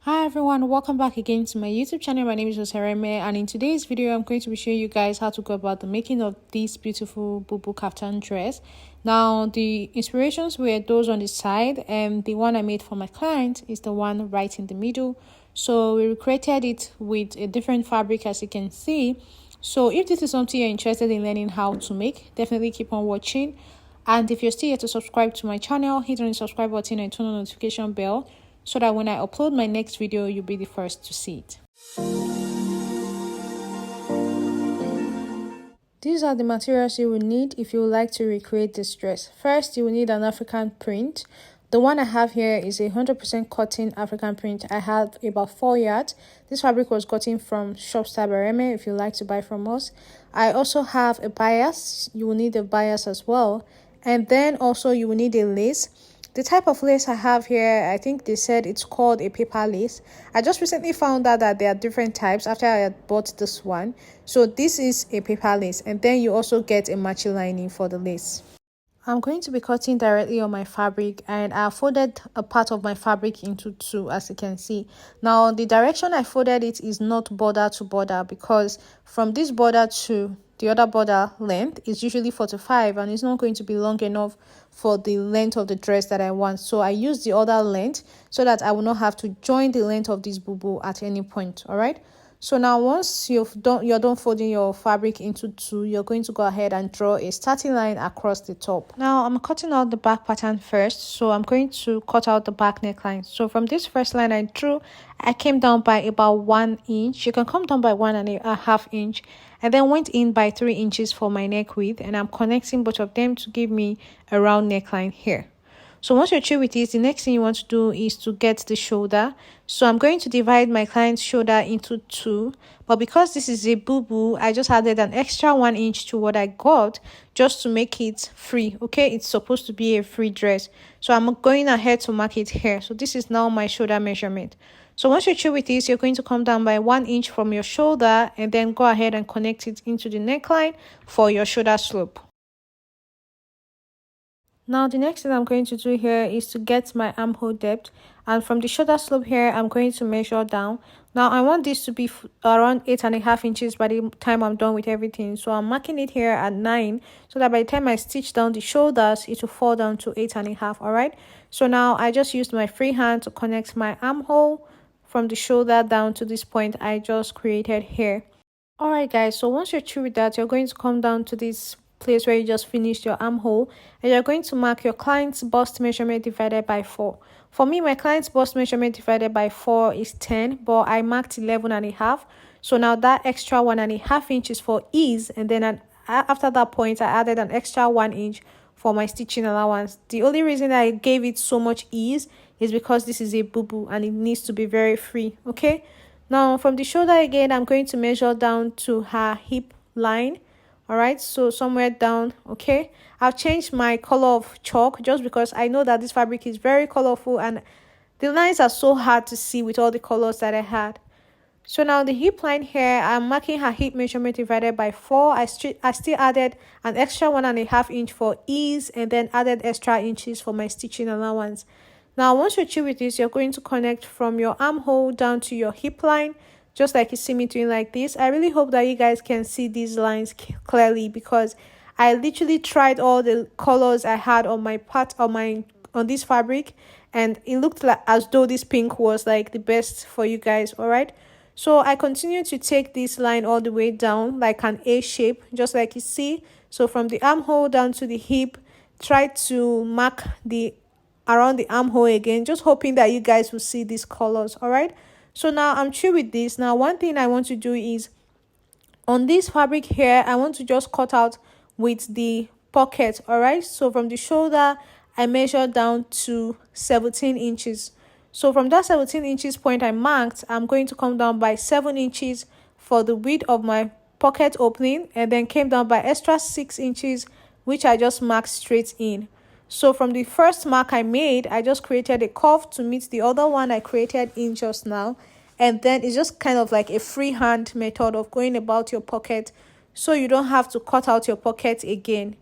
Hi everyone, welcome back again to my YouTube channel. My name is Josereme, and in today's video I'm going to be showing you guys how to go about the making of this beautiful Bubu Kaftan dress. Now the inspirations were those on the side, and the one I made for my client is the one right in the middle. So we recreated it with a different fabric, as you can see. So if this is something you're interested in learning how to make, definitely keep on watching. And if you're still here to subscribe to my channel, hit on the subscribe button and turn on the notification bell so that when I upload my next video, you'll be the first to see it. These are the materials you will need if you would like to recreate this dress. First, you will need an African print. The one I have here is a 100% cotton African print. I have about 4 yards. This fabric was gotten from Shop Bareme if you like to buy from us. I also have a bias. You will need a bias as well. And then also you will need a lace. The type of lace I have here, I think they said it's called a paper lace. I just recently found out that there are different types after I had bought this one. So this is a paper lace, and then you also get a matching lining for the lace. I'm going to be cutting directly on my fabric, and I folded a part of my fabric into two, as you can see. Now the direction I folded it is not border to border, because from this border to the other border length is usually 45, and it's not going to be long enough for the length of the dress that I want. So I use the other length so that I will not have to join the length of this bubu at any point. All right. So now once you're done folding your fabric into two, you're going to go ahead and draw a starting line across the top. Now I'm cutting out the back pattern first, so I'm going to cut out the back neckline. So from this first line I drew, I came down by about 1 inch. You can come down by 1.5 inches, and then went in by 3 inches for my neck width, and I'm connecting both of them to give me a round neckline here. So once you're through with this, the next thing you want to do is to get the shoulder. So I'm going to divide my client's shoulder into two, but because this is a bubu, I just added an extra 1 inch to what I got just to make it free. Okay, it's supposed to be a free dress, so I'm going ahead to mark it here. So this is now my shoulder measurement. So once you're through with this, you're going to come down by 1 inch from your shoulder, and then go ahead and connect it into the neckline for your shoulder slope. Now the next thing I'm going to do here is to get my armhole depth, and from the shoulder slope here I'm going to measure down. Now I want this to be around 8.5 inches by the time I'm done with everything, so I'm marking it here at 9, so that by the time I stitch down the shoulders it will fall down to 8.5. all right. So now I just used my free hand to connect my armhole from the shoulder down to this point I just created here. All right guys, so once you're through with that, you're going to come down to this place where you just finished your armhole, and you're going to mark your client's bust measurement divided by 4. For me, my client's bust measurement divided by 4 is 10, but I marked 11.5. So now that extra 1.5 inches for ease, and then after that point I added an extra 1 inch for my stitching allowance. The only reason I gave it so much ease is because this is a bubu and it needs to be very free. Okay, now from the shoulder again, I'm going to measure down to her hip line. All right, so somewhere down. Okay, I've changed my color of chalk just because I know that this fabric is very colorful and the lines are so hard to see with all the colors that I had. So now the hip line here, I'm marking her hip measurement divided by 4. I still added an extra 1.5 inch for ease, and then added extra inches for my stitching allowance. Now once you're through with this, you're going to connect from your armhole down to your hip line, just like you see me doing like this. I really hope that you guys can see these lines clearly, because I literally tried all the colors I had on my part on this fabric, and it looked like as though this pink was like the best for you guys. All right, so I continue to take this line all the way down like an A shape, just like you see. So from the armhole down to the hip, try to mark the around the armhole again, just hoping that you guys will see these colors. All right, so now I'm through with this. Now one thing I want to do is on this fabric here, I want to just cut out with the pocket. All right, so from the shoulder I measured down to 17 inches. So from that 17 inches point I marked, I'm going to come down by 7 inches for the width of my pocket opening, and then came down by extra 6 inches, which I just marked straight in. So from the first mark I made, I just created a curve to meet the other one I created in just now. And then it's just kind of like a freehand method of going about your pocket, so you don't have to cut out your pocket again.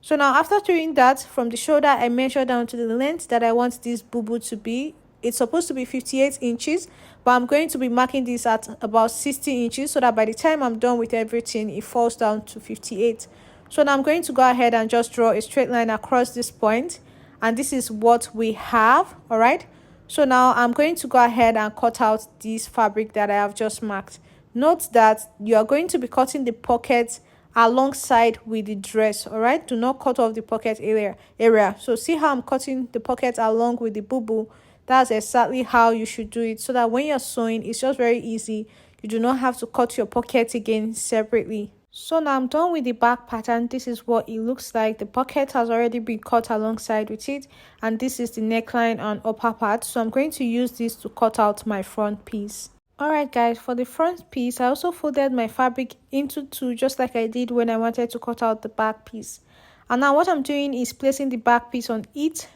So now after doing that, from the shoulder I measure down to the length that I want this bubu to be. it's supposed to be 58 inches, but I'm going to be marking this at about 60 inches so that by the time I'm done with everything, it falls down to 58. So now I'm going to go ahead and just draw a straight line across this point, and this is what we have. All right, so now I'm going to go ahead and cut out this fabric that I have just marked. Note that you are going to be cutting the pockets alongside with the dress. All right, do not cut off the pocket area. So see how I'm cutting the pocket along with the bubu. That's exactly how you should do it, so that when you're sewing, it's just very easy. You do not have to cut your pocket again separately. So now I'm done with the back pattern. This is what it looks like. The pocket has already been cut alongside with it, and this is the neckline and upper part. So I'm going to use this to cut out my front piece. Alright guys, for the front piece, I also folded my fabric into two, just like I did when I wanted to cut out the back piece. And now what I'm doing is placing the back piece on it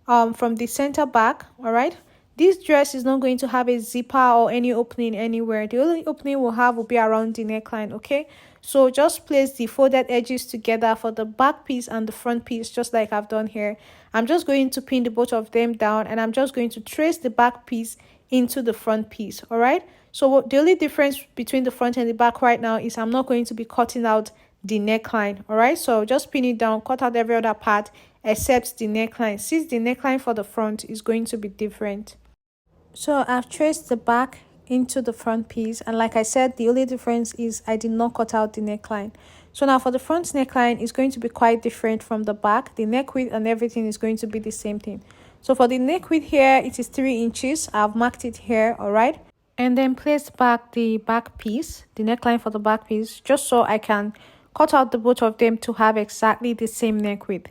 from the center back. All right, this dress is not going to have a zipper or any opening anywhere. The only opening we'll have will be around the neckline. Okay, so just place the folded edges together for the back piece and the front piece, just like I've done here. I'm just going to pin the both of them down, and I'm just going to trace the back piece into the front piece. All right, so the only difference between the front and the back right now is I'm not going to be cutting out the neckline. All right, so just pin it down, cut out every other part except the neckline, since the neckline for the front is going to be different. So I've traced the back into the front piece, and like I said, the only difference is I did not cut out the neckline. So now for the front neckline, is going to be quite different from the back. The neck width and everything is going to be the same thing. So for the neck width here, it is 3 inches. I've marked it here. All right, and then place back the back piece, the neckline for the back piece, just so I can cut out the both of them to have exactly the same neck width.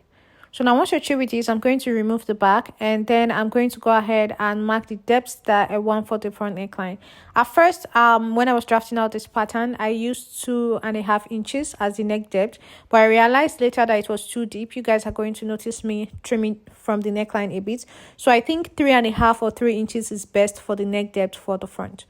So now once you're through with this, I'm going to remove the back, and then I'm going to go ahead and mark the depth that I want for the front neckline. At first, when I was drafting out this pattern, I used 2.5 inches as the neck depth, but I realized later that it was too deep. You guys are going to notice me trimming from the neckline a bit. So I think 3.5 or 3 inches is best for the neck depth for the front.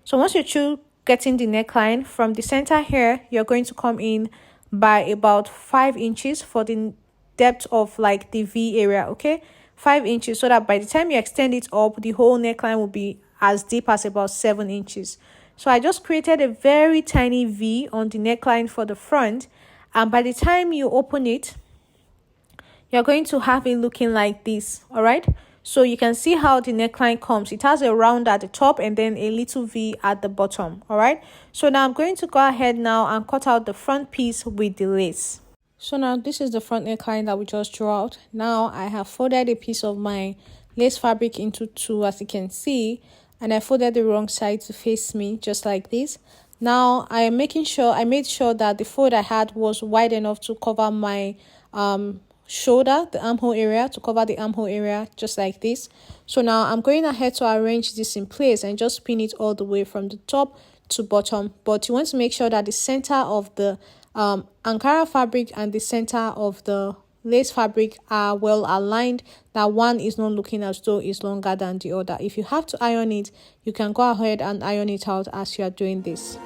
So once you're through getting the neckline from the center here, you're going to come in by about 5 inches for the depth of like the V area. Okay, 5 inches, so that by the time you extend it up, the whole neckline will be as deep as about 7 inches. So I just created a very tiny V on the neckline for the front, and by the time you open it, you're going to have it looking like this. All right, so you can see how the neckline comes. It has a round at the top and then a little V at the bottom. All right, so now I'm going to go ahead now and cut out the front piece with the lace. So now this is the front neckline that we just drew out. Now I have folded a piece of my lace fabric into two, as you can see, and I folded the wrong side to face me, just like this. Now I made sure that the fold I had was wide enough to cover my shoulder, the armhole area, just like this. So now I'm going ahead to arrange this in place and just pin it all the way from the top to bottom. But you want to make sure that the center of the Ankara fabric and the center of the lace fabric are well aligned, that one is not looking as though it's longer than the other. If you have to iron it, you can go ahead and iron it out as you are doing this.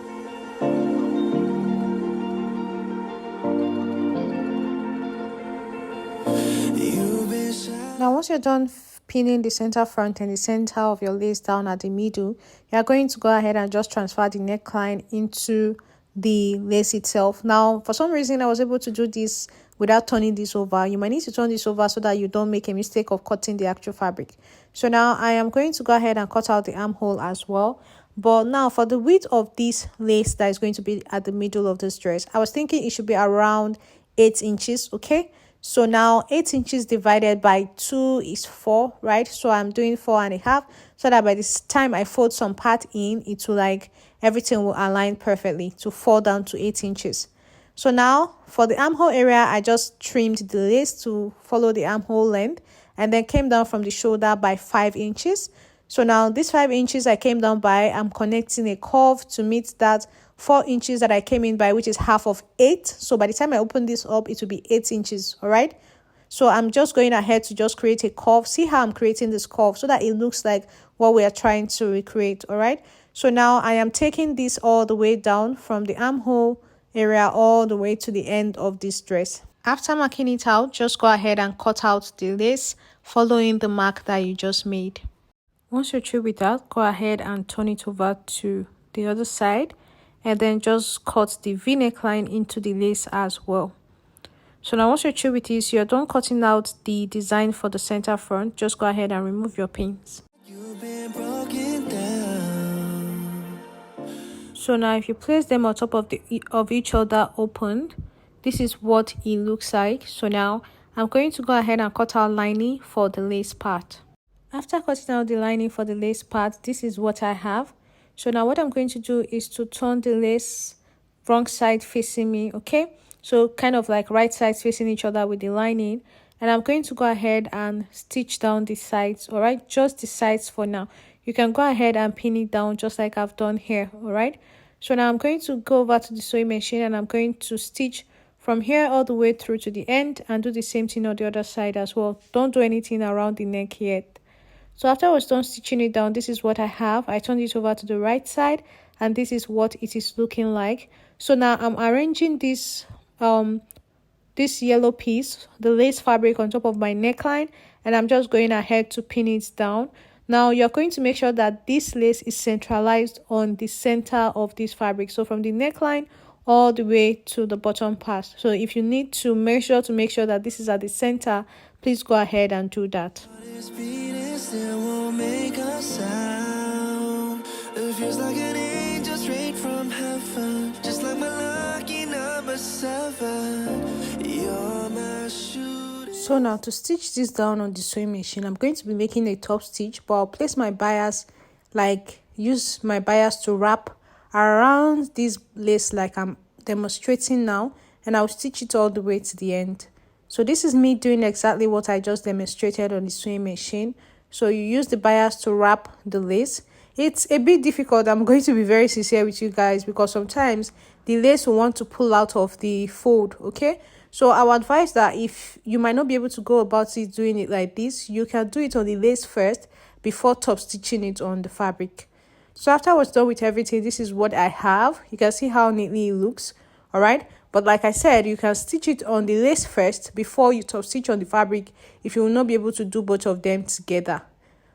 Now once you're done pinning the center front and the center of your lace down at the middle, you are going to go ahead and just transfer the neckline into the lace itself. Now for some reason I was able to do this without turning this over. You might need to turn this over so that you don't make a mistake of cutting the actual fabric. So now I am going to go ahead and cut out the armhole as well. But now for the width of this lace that is going to be at the middle of this dress, I was thinking it should be around 8 inches. Okay, so now 8 inches divided by 2 is 4, right? So I'm doing 4.5, so that by this time I fold some part in, it will everything will align perfectly to fall down to 8 inches. So now for the armhole area, I just trimmed the lace to follow the armhole length, and then came down from the shoulder by 5 inches. So now this 5 inches I came down by, I'm connecting a curve to meet that 4 inches that I came in by, which is half of 8. So by the time I open this up, it will be 8 inches. All right, so I'm just going ahead to just create a curve. See how I'm creating this curve so that it looks like what we are trying to recreate. All right, so now I am taking this all the way down from the armhole area all the way to the end of this dress. After marking it out, just go ahead and cut out the lace following the mark that you just made. Once you're through with that, go ahead and turn it over to the other side and then just cut the V neckline into the lace as well. So now once you're through with this, you're done cutting out the design for the center front. Just go ahead and remove your pins. So now if you place them on top of each other opened, this is what it looks like. So now I'm going to go ahead and cut out lining for the lace part. After cutting out the lining for the lace part, this is what I have. So now what I'm going to do is to turn the lace wrong side facing me, okay? So kind of like right sides facing each other with the lining. And I'm going to go ahead and stitch down the sides, all right? Just the sides for now. You can go ahead and pin it down just like I've done here, all right? So now I'm going to go over to the sewing machine and I'm going to stitch from here all the way through to the end and do the same thing on the other side as well. Don't do anything around the neck yet. So after I was done stitching it down, this is what I have. I turned it over to the right side and this is what it is looking like. So now I'm arranging this yellow piece, the lace fabric, on top of my neckline, and I'm just going ahead to pin it down. Now you're going to make sure that this lace is centralized on the center of this fabric, so from the neckline all the way to the bottom part. So if you need to measure to make sure that this is at the center, please go ahead and do that. It feels like an angel straight from heaven, just like my lucky number 7. You're my shooting. So now to stitch this down on the sewing machine, I'm going to be making a top stitch, but I'll place my bias, use my bias to wrap around this lace like I'm demonstrating now, and I'll stitch it all the way to the end. So this is me doing exactly what I just demonstrated on the sewing machine. So you use the bias to wrap the lace. It's a bit difficult. I'm going to be very sincere with you guys because sometimes the lace will want to pull out of the fold, okay? So I would advise that if you might not be able to go about it doing it like this, you can do it on the lace first before top stitching it on the fabric. So after I was done with everything, this is what I have. You can see how neatly it looks, all right? But like I said, you can stitch it on the lace first before you top stitch on the fabric if you will not be able to do both of them together.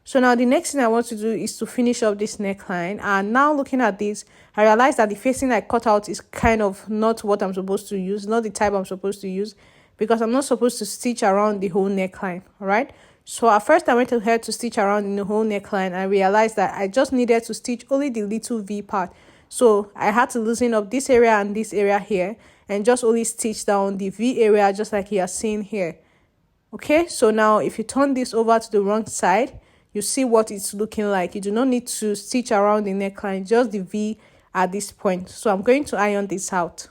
So now the next thing I want to do is to finish up this neckline. And now looking at this, I realized that the facing I cut out is kind of not what I'm supposed to use, not the type I'm supposed to use, because I'm not supposed to stitch around the whole neckline, all right? So at first I went ahead to stitch around in the whole neckline. I realized that I just needed to stitch only the little V part. So I had to loosen up this area and this area here and just only stitch down the V area just like you are seeing here. Okay, so now if you turn this over to the wrong side, you see what it's looking like. You do not need to stitch around the neckline, just the V at this point. So I'm going to iron this out.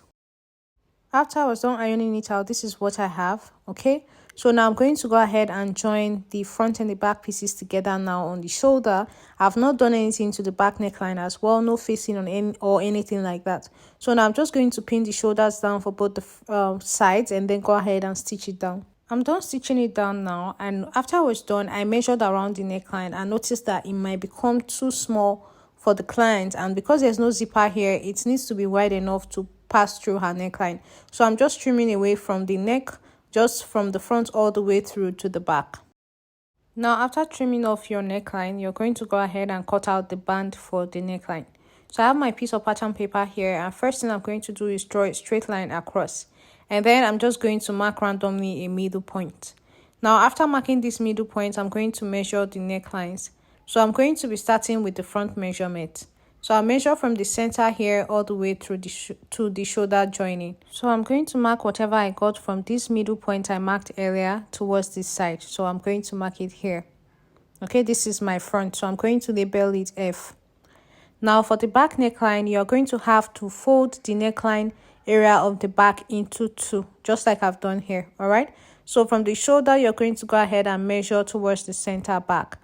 After I was done ironing it out, this is what I have, okay? So now I'm going to go ahead and join the front and the back pieces together now on the shoulder. I've not done anything to the back neckline as well, no facing on any or anything like that. So now I'm just going to pin the shoulders down for both the sides and then go ahead and stitch it down. I'm done stitching it down now, and after I was done, I measured around the neckline and noticed that it might become too small for the client, and because there's no zipper here, it needs to be wide enough to pass through her neckline. So I'm just trimming away from the neck, just from the front all the way through to the back. Now after trimming off your neckline, you're going to go ahead and cut out the band for the neckline. So I have my piece of pattern paper here, and first thing I'm going to do is draw a straight line across. And then I'm just going to mark randomly a middle point. Now after marking this middle point, I'm going to measure the necklines. So I'm going to be starting with the front measurement. So I'll measure from the center here all the way through to the shoulder joining. So I'm going to mark whatever I got from this middle point I marked earlier towards this side. So I'm going to mark it here. Okay, this is my front. So I'm going to label it F. Now for the back neckline, you're going to have to fold the neckline area of the back into two, just like I've done here, all right? So from the shoulder, you're going to go ahead and measure towards the center back.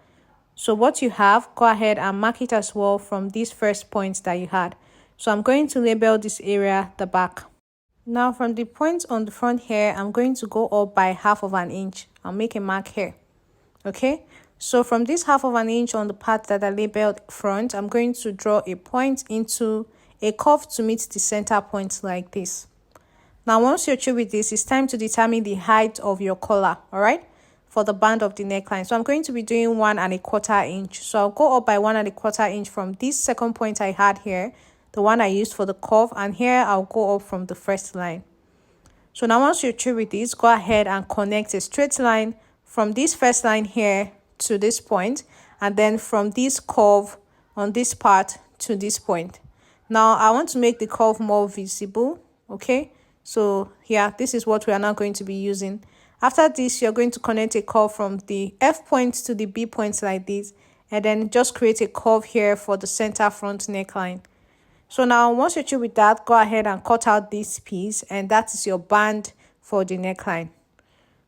So what you have, go ahead and mark it as well from these first points that you had. So I'm going to label this area the back. Now from the point on the front here, I'm going to go up by 1/2 of an inch. I'll make a mark here, okay? So from this 1/2 of an inch on the part that I labeled front, I'm going to draw a point into a curve to meet the center point like this. Now once you're through with this, it's time to determine the height of your collar, all right? for the band of the neckline. So I'm going to be doing 1¼ inch. So I'll go up by 1¼ inch from this second point I had here, the one I used for the curve, and here I'll go up from the first line. So now once you're through with this, go ahead and connect a straight line from this first line here to this point, and then from this curve on this part to this point. Now I want to make the curve more visible. Okay, so yeah, this is what we are now going to be using. After this, you're going to connect a curve from the F point to the B point like this, and then just create a curve here for the center front neckline. So now once you're through with that, go ahead and cut out this piece, and that is your band for the neckline.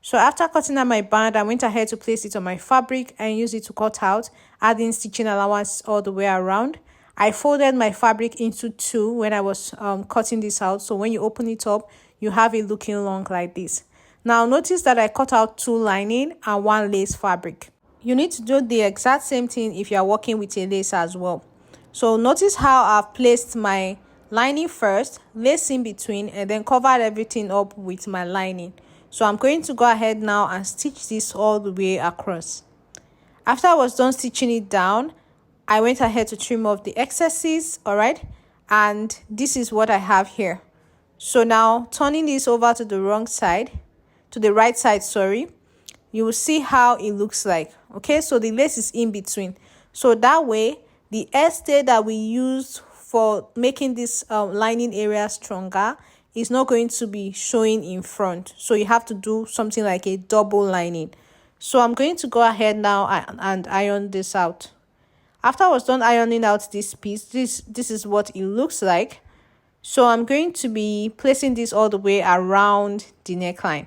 So after cutting out my band, I went ahead to place it on my fabric and use it to cut out, adding stitching allowance all the way around. I folded my fabric into two when I was cutting this out, so when you open it up, you have it looking long like this. Now notice that I cut out 2 lining and 1 lace fabric. You need to do the exact same thing if you are working with a lace as well. So notice how I've placed my lining first, lace in between, and then covered everything up with my lining. So I'm going to go ahead now and stitch this all the way across. After I was done stitching it down, I went ahead to trim off the excesses, alright, and this is what I have here. So now turning this over to the wrong side, to the right side, sorry, you will see how it looks like. Okay, so the lace is in between, so that way the stay that we used for making this lining area stronger is not going to be showing in front, so you have to do something like a double lining. So I'm going to go ahead now and iron this out. After I was done ironing out this piece, this is what it looks like. So I'm going to be placing this all the way around the neckline.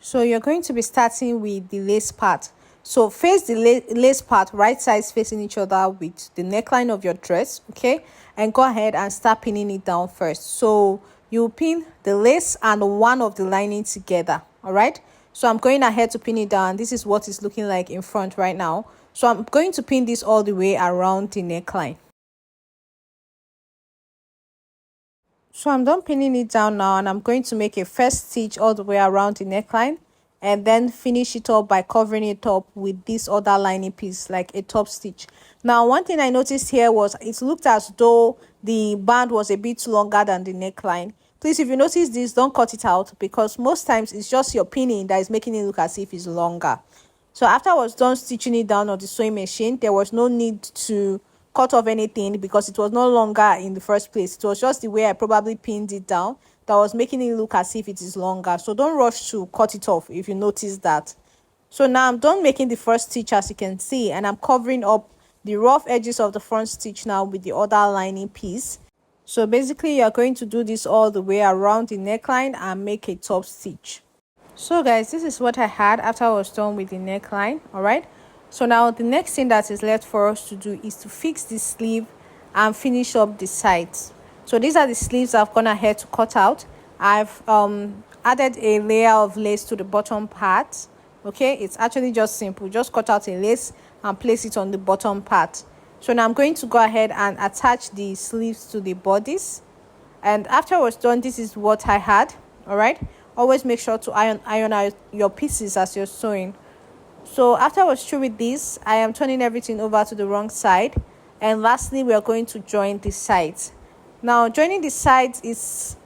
So you're going to be starting with the lace part. So face the lace part, right sides facing each other with the neckline of your dress, okay? And go ahead and start pinning it down first. So you pin the lace and one of the lining together, all right? So I'm going ahead to pin it down. This is what it's looking like in front right now. So I'm going to pin this all the way around the neckline. So I'm done pinning it down now, and I'm going to make a first stitch all the way around the neckline, and then finish it up by covering it up with this other lining piece like a top stitch. Now one thing I noticed here was it looked as though the band was a bit longer than the neckline. Please, if you notice this, don't cut it out, because most times it's just your pinning that is making it look as if it's longer. So after I was done stitching it down on the sewing machine, there was no need to cut off anything because it was no longer in the first place. It was just the way I probably pinned it down that was making it look as if it is longer. So don't rush to cut it off if you notice that. So now I'm done making the first stitch, as you can see, and I'm covering up the rough edges of the front stitch now with the other lining piece. So basically you're going to do this all the way around the neckline and make a top stitch. So guys, this is what I had after I was done with the neckline, all right? So now the next thing that is left for us to do is to fix the sleeve and finish up the sides. So these are the sleeves I've gone ahead to cut out. I've added a layer of lace to the bottom part. Okay, it's actually just simple. Just cut out a lace and place it on the bottom part. So now I'm going to go ahead and attach the sleeves to the bodice. And after I was done, this is what I had, all right? Always make sure to iron out your pieces as you're sewing. So after I was through with this, I am turning everything over to the wrong side, and lastly we are going to join the sides. Now joining the sides is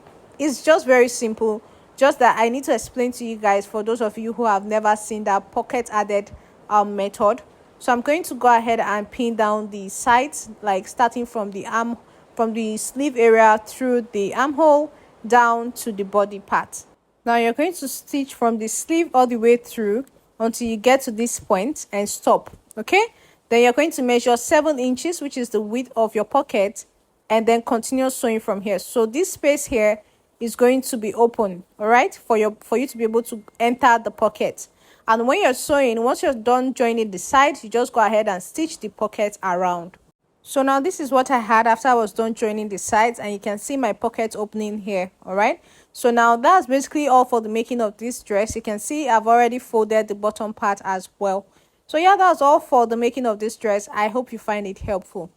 just very simple, just that I need to explain to you guys for those of you who have never seen that pocket added method. So I'm going to go ahead and pin down the sides, like starting from the sleeve area through the armhole down to the body part. Now you're going to stitch from the sleeve all the way through until you get to this point and stop. Okay, then you're going to measure 7 inches, which is the width of your pocket, and then continue sewing from here. So this space here is going to be open, all right, for you to be able to enter the pocket. And when you're sewing, once you're done joining the sides, you just go ahead and stitch the pocket around. So now this is what I had after I was done joining the sides, and you can see my pocket opening here, all right? So now that's basically all for the making of this dress. You can see I've already folded the bottom part as well. So yeah, that's all for the making of this dress. I hope you find it helpful.